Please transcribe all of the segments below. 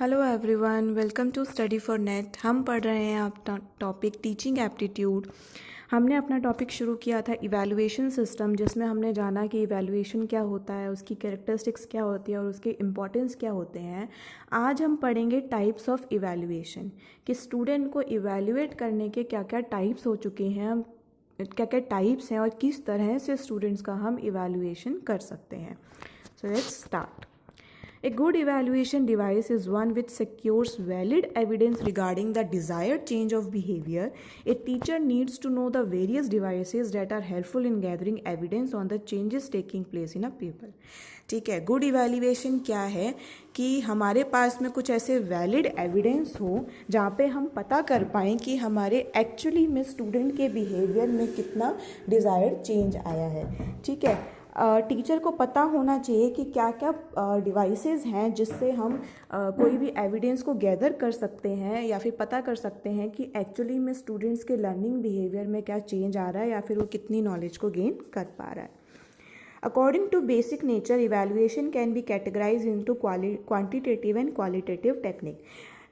Hello everyone, welcome to study for NET. हम पढ़ रहे हैं आप टॉपिक टीचिंग एप्टीट्यूड। हमने अपना टॉपिक शुरू किया था इवैल्यूएशन सिस्टम, जिसमें हमने जाना कि इवैल्यूएशन क्या होता है, उसकी कैरेक्टरिस्टिक्स क्या होती है और उसके इम्पॉर्टेंस क्या होते हैं। आज हम पढ़ेंगे टाइप्स ऑफ इवैल्यूएशन, कि स्टूडेंट को इवैल्यूएट करने के क्या क्या टाइप्स हो चुके हैं, क्या क्या टाइप्स हैं और किस तरह से स्टूडेंट्स का हम इवैल्यूएशन कर सकते हैं। So let's start. A good evaluation device is one which secures valid evidence regarding the desired change of behavior. A teacher needs to know the various devices that are helpful in gathering evidence on the changes taking place in a pupil. ठीक है, good evaluation क्या है कि हमारे पास में कुछ ऐसे valid evidence हो जहाँ पे हम पता कर पाएँ कि हमारे एक्चुअली में स्टूडेंट के बिहेवियर में कितना डिज़ायर्ड चेंज आया है। ठीक है, टीचर को पता होना चाहिए कि क्या क्या डिवाइसेस हैं जिससे हम कोई भी एविडेंस को गैदर कर सकते हैं या फिर पता कर सकते हैं कि एक्चुअली में स्टूडेंट्स के लर्निंग बिहेवियर में क्या चेंज आ रहा है या फिर वो कितनी नॉलेज को गेन कर पा रहा है। According to basic nature, evaluation can be categorized into quantitative and qualitative technique.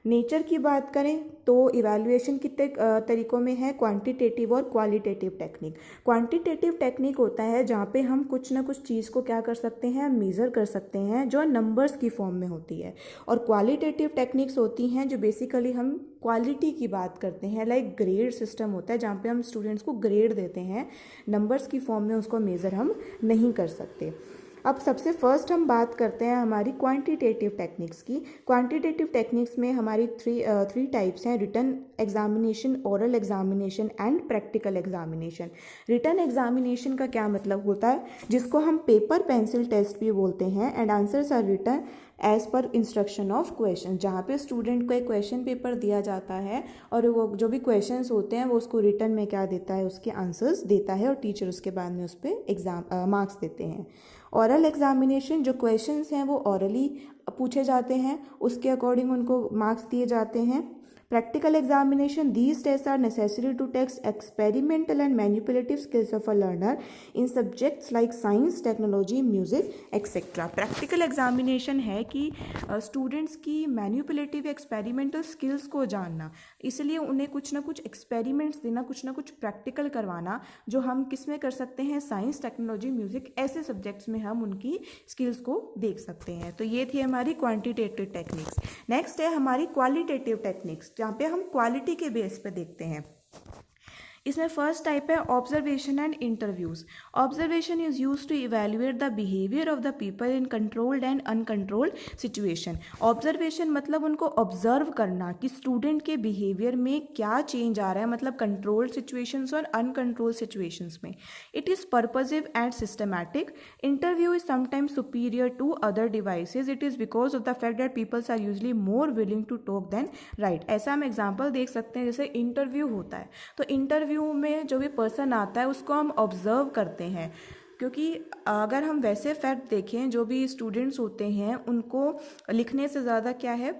Nature की बात करें तो इवैल्यूएशन कितने तरीक़ों में है, क्वांटिटेटिव और क्वालिटेटिव टेक्निक। क्वांटिटेटिव टेक्निक होता है जहाँ पे हम कुछ ना कुछ चीज़ को क्या कर सकते हैं, मेज़र कर सकते हैं, जो नंबर्स की फॉर्म में होती है। और क्वालिटेटिव टेक्निक्स होती हैं जो बेसिकली हम क्वालिटी की बात करते हैं, लाइक ग्रेड सिस्टम होता है जहाँ पे हम स्टूडेंट्स को ग्रेड देते हैं, नंबर्स की फॉर्म में उसको मेज़र हम नहीं कर सकते। अब सबसे फर्स्ट हम बात करते हैं हमारी क्वांटिटेटिव टेक्निक्स की। क्वांटिटेटिव टेक्निक्स में हमारी थ्री टाइप्स हैं, written examination, oral examination and practical examination. Written examination का क्या मतलब होता है, जिसको हम पेपर पेंसिल टेस्ट भी बोलते हैं, and answers are written as per instruction of question, जहाँ पे स्टूडेंट को एक क्वेश्चन पेपर दिया जाता है और वो जो भी क्वेश्चंस होते हैं वो उसको रिटन में क्या देता है, उसके आंसर्स देता है और टीचर उसके बाद में उस पर एग्जाम मार्क्स देते हैं। ओरल एग्जामिनेशन, जो क्वेश्चंस हैं वो ओरली पूछे जाते हैं, उसके अकॉर्डिंग उनको मार्क्स दिए जाते हैं। Practical examination, these tests are necessary to test experimental and manipulative skills of a learner in subjects like science, technology, music, etc. Practical examination है कि स्टूडेंट्स की मैनिपुलेटिव एक्सपेरिमेंटल स्किल्स को जानना, इसलिए उन्हें कुछ ना कुछ एक्सपेरिमेंट्स देना, कुछ ना कुछ प्रैक्टिकल करवाना, जो हम किस में कर सकते हैं, साइंस, टेक्नोलॉजी, म्यूजिक, ऐसे सब्जेक्ट्स में हम उनकी स्किल्स को देख सकते हैं। तो ये थी हमारी क्वांटिटेटिव टेक्निक्स। नेक्स्ट है हमारी क्वालिटेटिव टेक्निक्स, जहाँ पे हम क्वालिटी के बेस पे देखते हैं। इसमें फर्स्ट टाइप है observation and interviews. Observation is use to evaluate the behaviour of the people in controlled and uncontrolled situation. Observation मतलब उनको ऑब्जर्व करना कि स्टूडेंट के बिहेवियर में क्या चेंज आ रहा है, मतलब कंट्रोल्ड सिचुएशंस और अनकंट्रोल्ड सिचुएशंस में। It is purposive and systematic. Interview is sometimes superior to other devices. It is because of the fact that peoples are usually more willing to talk than write. ऐसा हम example देख सकते हैं, जैसे interview होता है तो इंटरव्यू में जो भी पर्सन आता है उसको हम ऑब्जर्व करते हैं, क्योंकि अगर हम वैसे फैक्ट देखें, जो भी स्टूडेंट्स होते हैं उनको लिखने से ज़्यादा क्या है,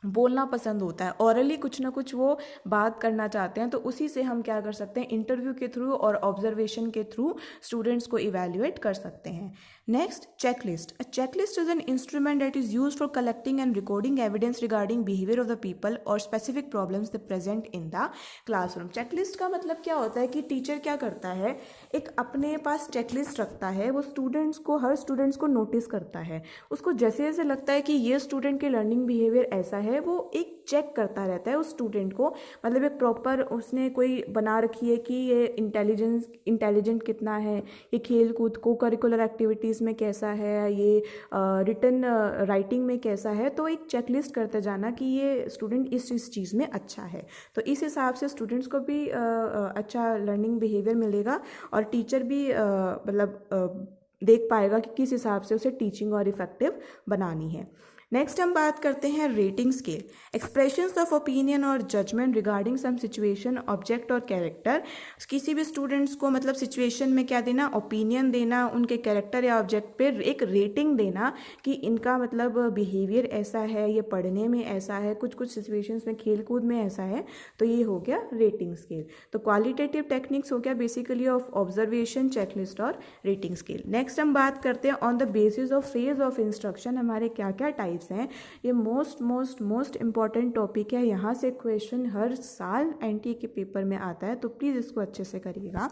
बोलना पसंद होता है, ऑरली कुछ ना कुछ वो बात करना चाहते हैं। तो उसी से हम क्या कर सकते हैं, इंटरव्यू के थ्रू और ऑब्जर्वेशन के थ्रू स्टूडेंट्स को इवैल्यूएट कर सकते हैं। Next, checklist. A checklist is an instrument that is used for collecting and recording evidence regarding behaviour of the people और specific problems the present in the classroom. Checklist का मतलब क्या होता है कि टीचर क्या करता है, एक अपने पास चेकलिस्ट रखता है, वो स्टूडेंट्स को, हर स्टूडेंट्स को नोटिस करता है। उसको जैसे जैसे लगता है कि ये स्टूडेंट के लर्निंग बिहेवियर ऐसा है, वो एक चेक करता रहता है उस स्टूडेंट को, मतलब एक प्रॉपर उसने कोई बना रखी है कि ये इंटेलिजेंट कितना है, ये खेल कूद को करिकुलर एक्टिविटीज़ में कैसा है, ये रिटन राइटिंग में कैसा है। तो एक चेकलिस्ट करते जाना कि ये स्टूडेंट इस चीज़ में अच्छा है, तो इस हिसाब से स्टूडेंट्स को भी अच्छा लर्निंग बिहेवियर मिलेगा और टीचर भी मतलब देख पाएगा कि किस हिसाब से उसे टीचिंग और इफेक्टिव बनानी है। नेक्स्ट हम बात करते हैं rating scale. Expressions of opinion और judgement regarding some situation, object और कैरेक्टर। किसी भी स्टूडेंट्स को मतलब सिचुएशन में क्या देना, ओपिनियन देना, उनके कैरेक्टर या ऑब्जेक्ट पे एक रेटिंग देना कि इनका मतलब बिहेवियर ऐसा है, ये पढ़ने में ऐसा है, कुछ कुछ सिचुएशंस में खेल कूद में ऐसा है, तो ये हो गया रेटिंग स्केल। तो क्वालिटेटिव टेक्निक्स हो गया बेसिकली ऑफ ऑब्जर्वेशन, चेकलिस्ट और रेटिंग स्केल। नेक्स्ट हम बात करते हैं on the basis of phase of instruction, हमारे क्या क्या टाइप टाइप्स हैं, ये मोस्ट इम्पॉर्टेंट टॉपिक है। यहाँ से क्वेश्चन हर साल एनटीए के पेपर में आता है, तो प्लीज़ इसको अच्छे से करिएगा।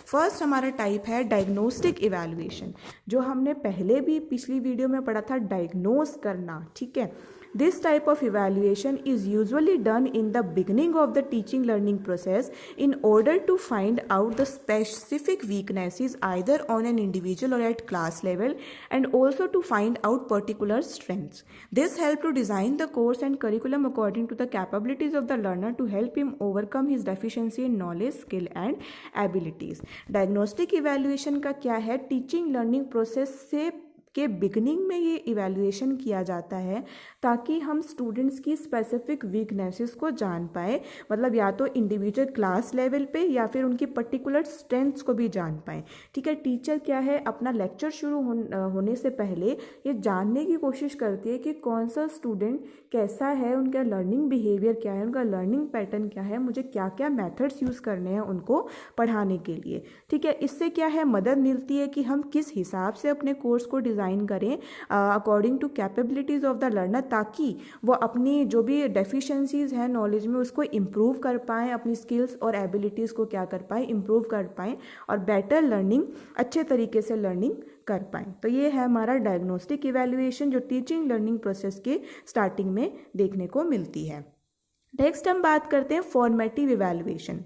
फर्स्ट हमारा टाइप है डायग्नोस्टिक इवैल्यूएशन, जो हमने पहले भी पिछली वीडियो में पढ़ा था, डायग्नोस करना, ठीक है। This type of evaluation is usually done in the beginning of the teaching learning process in order to find out the specific weaknesses either on an individual or at class level, and also to find out particular strengths. This helps to design the course and curriculum according to the capabilities of the learner to help him overcome his deficiency in knowledge, skill and abilities. Diagnostic evaluation का क्या है, teaching learning process से के beginning में ये evaluation किया जाता है ताकि हम स्टूडेंट्स की स्पेसिफिक वीकनेसेस को जान पाए, मतलब या तो इंडिविजुअल क्लास लेवल पे या फिर उनकी पर्टिकुलर स्ट्रेंथ्स को भी जान पाए, ठीक है। टीचर क्या है, अपना लेक्चर शुरू होने से पहले ये जानने की कोशिश करती है कि कौन सा स्टूडेंट कैसा है, उनका लर्निंग बिहेवियर क्या है, उनका लर्निंग पैटर्न क्या है, मुझे क्या क्या मेथड्स यूज़ करने हैं उनको पढ़ाने के लिए, ठीक है। इससे क्या है, मदद मिलती है कि हम किस हिसाब से अपने कोर्स को डिज़ाइन करें according to capabilities of the learner, ताकि वो अपनी जो भी डेफिशिएंसीज हैं नॉलेज में उसको इम्प्रूव कर पाएँ, अपनी स्किल्स और एबिलिटीज़ को क्या कर पाएँ, इम्प्रूव कर पाएँ और बेटर लर्निंग, अच्छे तरीके से लर्निंग कर पाएँ। तो ये है हमारा डायग्नोस्टिक इवैल्यूएशन जो टीचिंग लर्निंग प्रोसेस के स्टार्टिंग में देखने को मिलती है। नेक्स्ट हम बात करते हैं फॉर्मेटिव इवैल्यूएशन।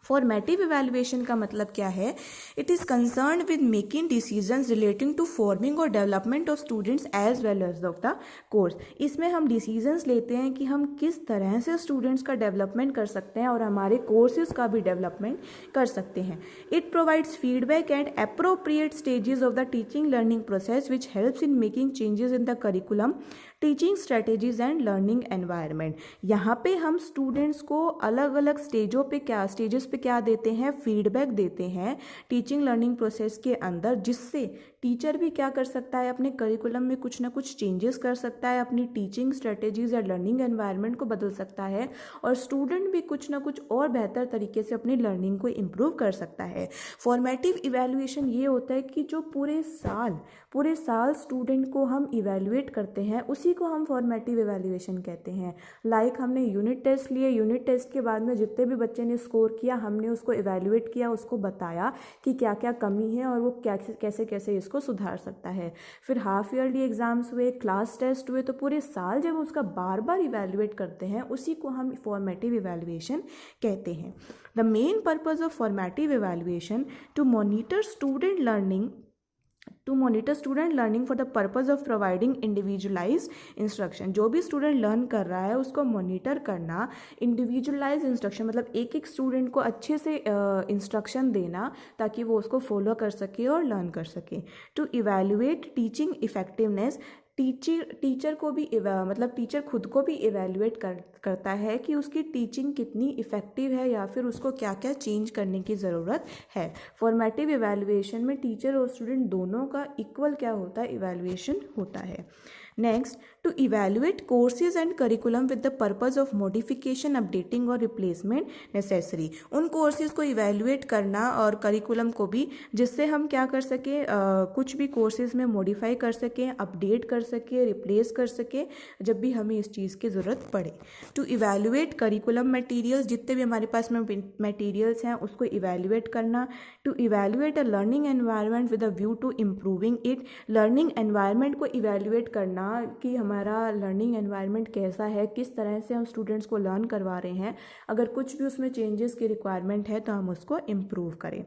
फॉर्मेटिव इवैल्यूएशन का मतलब क्या है, it is concern with making decisions relating to forming और development of students as well as of the course. इसमें हम डिसीजंस लेते हैं कि हम किस तरह से स्टूडेंट्स का डेवलपमेंट कर सकते हैं और हमारे कोर्सेज का भी डेवलपमेंट कर सकते हैं। It provides feedback and appropriate stages of the teaching learning process which helps in making changes in the curriculum, teaching strategies and learning environment. यहाँ पे हम स्टूडेंट्स को अलग अलग स्टेजेस पे क्या देते हैं, फीडबैक देते हैं टीचिंग लर्निंग प्रोसेस के अंदर, जिससे टीचर भी क्या कर सकता है, अपने करिकुलम में कुछ ना कुछ चेंजेस कर सकता है, अपनी टीचिंग स्ट्रेटेजीज या लर्निंग एनवायरनमेंट को बदल सकता है और स्टूडेंट भी कुछ ना कुछ और बेहतर तरीके से अपनी लर्निंग को इम्प्रूव कर सकता है। फॉर्मेटिव इवैल्यूएशन ये होता है कि जो पूरे साल स्टूडेंट को हम इवैल्यूएट करते हैं, उसी को हम फॉर्मेटिव इवैल्यूएशन कहते हैं। लाइक हमने यूनिट टेस्ट लिए, यूनिट टेस्ट के बाद में जितने भी बच्चे ने स्कोर किया, हमने उसको इवैल्यूएट किया, उसको बताया कि क्या क्या कमी है और वो कैसे कैसे इसको सुधार सकता है। फिर हाफ ईयरली एग्जाम्स हुए, क्लास टेस्ट हुए, तो पूरे साल जब उसका बार बार इवैल्यूएट करते हैं, उसी को हम फॉर्मेटिव इवैल्यूएशन कहते हैं। The main purpose of formative evaluation to monitor student learning for the purpose of providing individualised instruction. जो भी स्टूडेंट लर्न कर रहा है उसको मॉनिटर करना, इंडिविजुअलाइज्ड इंस्ट्रक्शन मतलब एक एक स्टूडेंट को अच्छे से इंस्ट्रक्शन देना ताकि वो उसको फॉलो कर सके और लर्न कर सके। To evaluate teaching effectiveness, teacher को भी मतलब टीचर खुद को भी इवैल्यूएट करता है कि उसकी टीचिंग कितनी इफ़ेक्टिव है या फिर उसको क्या क्या चेंज करने की ज़रूरत है। फॉर्मेटिव इवैल्यूएशन में टीचर और स्टूडेंट दोनों का इक्वल क्या होता है, इवैल्यूएशन होता है। Next, to evaluate courses and curriculum with the purpose of modification, updating और रिप्लेसमेंट नेसेसरी। उन कोर्सेज को इवैल्यूएट करना और करिकुलम को भी, जिससे हम क्या कर सकें, कुछ भी कोर्सेज में मॉडिफाई कर सकें, अपडेट कर सकें, रिप्लेस कर सकें जब भी हमें इस चीज़ की ज़रूरत पड़े। टू इवैल्यूएट करिकुलम मटीरियल्स, जितने भी हमारे पास में मटीरियल्स हैं उसको इवैल्यूएट करना। To evaluate a learning environment with a view to improving it, learning environment को इवैल्यूएट करना कि हमारा लर्निंग एनवायरनमेंट कैसा है, किस तरह से हम स्टूडेंट्स को लर्न करवा रहे हैं, अगर कुछ भी उसमें चेंजेस की रिक्वायरमेंट है तो हम उसको इम्प्रूव करें।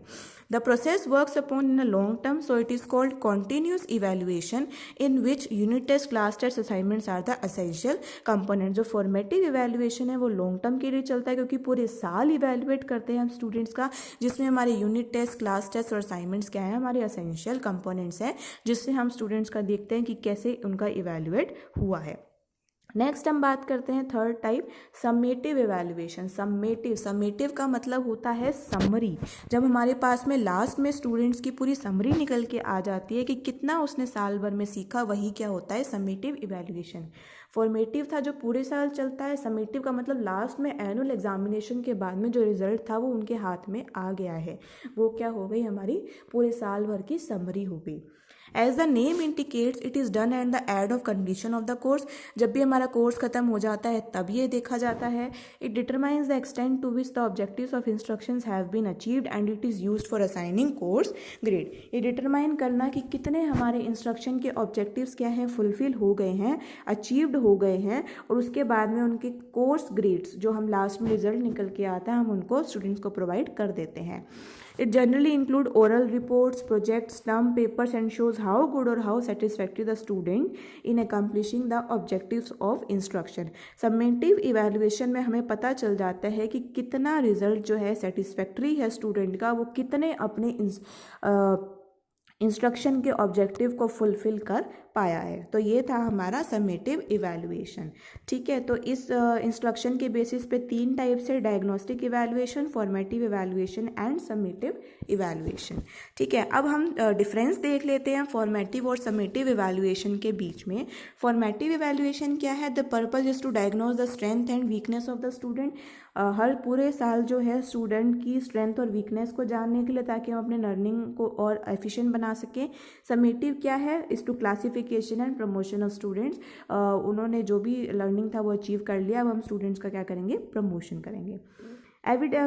The process works upon in a long term, so it is called continuous evaluation in which unit test, class test, assignments are the essential component. जो फॉर्मेटिव इवैल्यूएशन है वो लॉन्ग टर्म के लिए चलता है क्योंकि पूरे साल इवैल्यूएट करते हैं हम स्टूडेंट्स का, जिसमें हमारे यूनिट टेस्ट, क्लास टेस्ट और असाइनमेंट्स क्या है, हमारे एसेंशियल कंपोनेंट्स हैं, जिससे हम स्टूडेंट्स का देखते हैं कि कैसे उनका इवैल्यूएट हुआ है। नेक्स्ट हम बात करते हैं third type, summative evaluation. Summative का मतलब होता है समरी। जब हमारे पास में लास्ट में स्टूडेंट्स की पूरी समरी निकल के आ जाती है कि कितना उसने साल भर में सीखा, वही क्या होता है, समेटिव इवैल्यूएशन। फॉर्मेटिव था जो पूरे साल चलता है, समेटिव का मतलब लास्ट में एनुअल एग्जामिनेशन के बाद में जो रिजल्ट था वो उनके हाथ में आ गया है, वो क्या हो गई, हमारी पूरे साल भर की समरी हो गई। As the name indicates it is done at the end of completion of the course. जब भी हमारा कोर्स खत्म हो जाता है तब ये देखा जाता है। It determines the extent to which the objectives of instructions have been achieved and it is used for assigning course grade. ये डिटरमाइन करना कि कितने हमारे इंस्ट्रक्शन के ऑब्जेक्टिव्स क्या हैं, फुलफिल हो गए हैं, अचीव्ड हो गए हैं, और उसके बाद में उनके कोर्स ग्रेड्स जो हम लास्ट में रिजल्ट निकल के आता है हम उनको स्टूडेंट्स को प्रोवाइड कर देते हैं। It generally include oral reports, projects, term papers and shows how good or how satisfactory the student in accomplishing the objectives of instruction. Summative evaluation में हमें पता चल जाता है कि कितना रिजल्ट जो है सेटिस्फैक्ट्री है स्टूडेंट का, वो कितने अपने इंस्ट्रक्शन के ऑब्जेक्टिव को फुलफिल कर पाया है। तो ये था हमारा समेटिव इवैल्यूएशन। ठीक है, तो इस इंस्ट्रक्शन के बेसिस पे 3 टाइप से, diagnostic evaluation, formative evaluation and summative evaluation. ठीक है, अब हम डिफरेंस देख लेते हैं फॉर्मेटिव और समेटिव इवैल्यूएशन के बीच में। फॉर्मेटिव इवैल्यूएशन क्या है? The purpose is to diagnose the strength and weakness of the student. हर पूरे साल जो है स्टूडेंट की स्ट्रेंथ और वीकनेस को जानने के लिए, ताकि हम अपने लर्निंग को और एफिशिएंट बना सकें। समेटिव क्या है? Is to classification and promotion of students. उन्होंने जो भी लर्निंग था वो अचीव कर लिया, अब हम स्टूडेंट्स का क्या करेंगे? प्रमोशन करेंगे।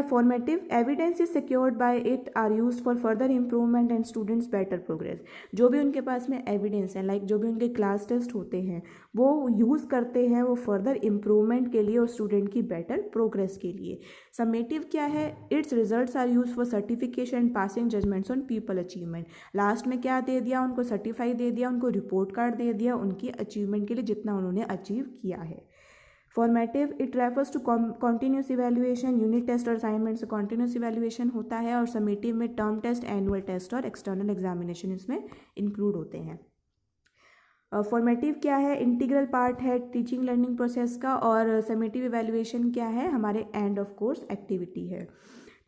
Formative evidence is secured by it are used for further improvement and students better progress। जो भी उनके पास में एविडेंस है, लाइक जो भी उनके क्लास टेस्ट होते हैं वो यूज़ करते हैं वो फर्दर इम्प्रूवमेंट के लिए और स्टूडेंट की बेटर प्रोग्रेस के लिए। समेटिव क्या है? Its results are use for certification and passing judgements on people achievement. Last में क्या दे दिया? उनको सर्टिफाई दे दिया, उनको रिपोर्ट कार्ड दे दिया उनकी अचीवमेंट के लिए जितना उन्होंने अचीव किया है। Formative it refers to continuous evaluation, unit test और असाइनमेंट से कॉन्टीन्यूस इवैल्यूएशन होता है। और समेटिव में टर्म टेस्ट, एनुअल टेस्ट और एक्सटर्नल एग्जामिनेशन इसमें इंक्लूड होते हैं। फॉर्मेटिव क्या है? इंटीग्रल पार्ट है टीचिंग लर्निंग प्रोसेस का। और समेटिव इवैल्यूएशन क्या है? हमारे एंड ऑफ कोर्स एक्टिविटी है।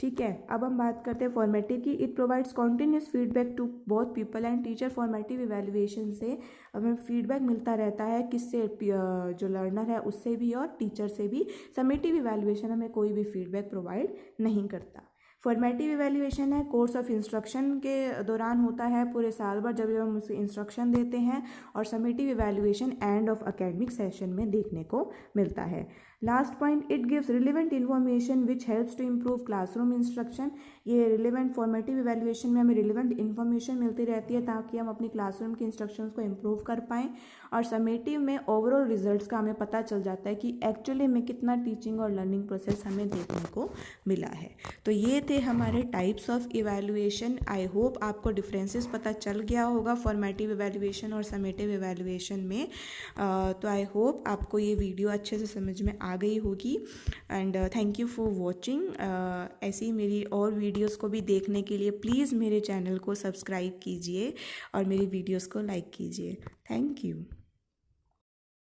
ठीक है, अब हम बात करते हैं फॉर्मेटिव की। It provides continuous feedback to both people and teacher. Formative evaluation से हमें फीडबैक मिलता रहता है, किससे? जो लर्नर है उससे भी और टीचर से भी। समेटिव इवैल्यूएशन हमें कोई भी फीडबैक प्रोवाइड नहीं करता। फॉर्मेटिव इवैल्यूएशन है कोर्स ऑफ इंस्ट्रक्शन के दौरान होता है, पूरे साल भर जब हम उसे इंस्ट्रक्शन देते हैं। और summative evaluation end of academic session में देखने को मिलता है। Last point, it gives relevant information which helps to improve classroom instruction. ये रिलेवेंट फॉर्मेटिव इवैल्यूएशन में हमें रिलेवेंट इन्फॉर्मेशन मिलती रहती है ताकि हम अपनी क्लासरूम के इंस्ट्रक्शंस को इम्प्रूव कर पाएँ। और समेटिव में ओवरऑल रिजल्ट्स का हमें पता चल जाता है कि एक्चुअली में कितना टीचिंग और लर्निंग प्रोसेस हमें देखने को मिला है। तो ये थे हमारे types of evaluation. I hope आपको डिफरेंसेस पता चल गया होगा फॉर्मेटिव इवैल्यूएशन और समेटिव इवैल्यूएशन में। तो आई होप आपको ये वीडियो अच्छे से समझ में आ गई होगी। And thank you for watching. ऐसी मेरी और वीडियोस को भी देखने के लिए प्लीज़ मेरे चैनल को सब्सक्राइब कीजिए और मेरी वीडियोस को लाइक कीजिए। Thank you.